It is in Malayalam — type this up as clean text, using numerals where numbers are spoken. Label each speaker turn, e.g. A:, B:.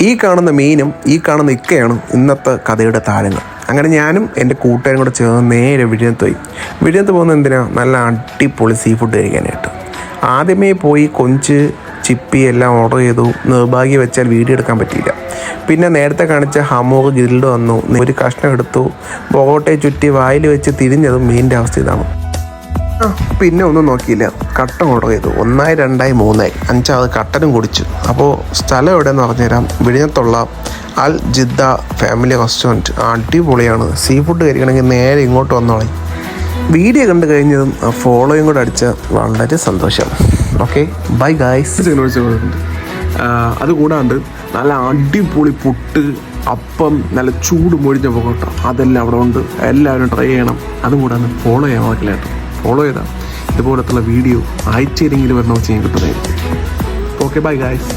A: ഈ കാണുന്ന മീനും ഈ കാണുന്ന ഇക്കയാണ് ഇന്നത്തെ കഥയുടെ താരങ്ങൾ. അങ്ങനെ ഞാനും എൻ്റെ കൂട്ടുകാരും കൂടെ ചേർന്ന് നേരെ വിഴിഞ്ഞത്ത് പോയി. വിഴിഞ്ഞത്ത് പോകുന്നത് എന്തിനാണ്? നല്ല അടിപൊളി സീ ഫുഡ് കഴിക്കാനായിട്ട്. ആദ്യമേ പോയി കൊഞ്ച് ചിപ്പി എല്ലാം ഓർഡർ ചെയ്തു. നിർഭാഗ്യം വെച്ചാൽ വീഡിയോ എടുക്കാൻ പറ്റിയില്ല. പിന്നെ നേരത്തെ കാണിച്ച ഹമൂർ ഗ്രിൽഡ് വന്നു. ഒരു കഷ്ണം എടുത്തു, ബൊഗോട്ടയെ ചുറ്റി വായിൽ വെച്ച് തിരിഞ്ഞതും മീനിൻ്റെ അവസ്ഥ ഇതാണ്. പിന്നെ ഒന്നും നോക്കിയില്ല, കട്ടൻ ഓർഡർ ചെയ്തു. 1, 2, 3, 5 കട്ടനും കുടിച്ചു. അപ്പോൾ സ്ഥലം എവിടെയെന്ന് പറഞ്ഞുതരാം. വിഴിഞ്ഞത്തുള്ള അൽ ജിദ്ദ ഫാമിലി റെസ്റ്റോറൻറ്റ്. അടിപൊളിയാണ്. സീ ഫുഡ് കഴിക്കണമെങ്കിൽ നേരെ ഇങ്ങോട്ട് വന്നോളി. വീഡിയോ കണ്ടു കഴിഞ്ഞതും ഫോളോയും കൂടെ അടിച്ചാൽ വളരെ സന്തോഷം. Okay, bye guys. അതുകൂടാണ്ട് നല്ല അടിപൊളി പുട്ട്, അപ്പം, നല്ല ചൂട് മൊഴിഞ്ഞ പൊറോട്ട, അതെല്ലാം അവിടെ ഉണ്ട്. എല്ലാവരും ട്രൈ ചെയ്യണം. അതും കൂടാണ്ട് ഫോളോ ചെയ്യാൻ നോക്കില്ലാട്ടോ. ഫോളോ ചെയ്താൽ ഇതുപോലത്തുള്ള വീഡിയോ ആഴ്ചയിലെങ്കിലും വരണോ ചെയ്യാൻ കിട്ടുന്നതായിരിക്കും. Okay, bye guys.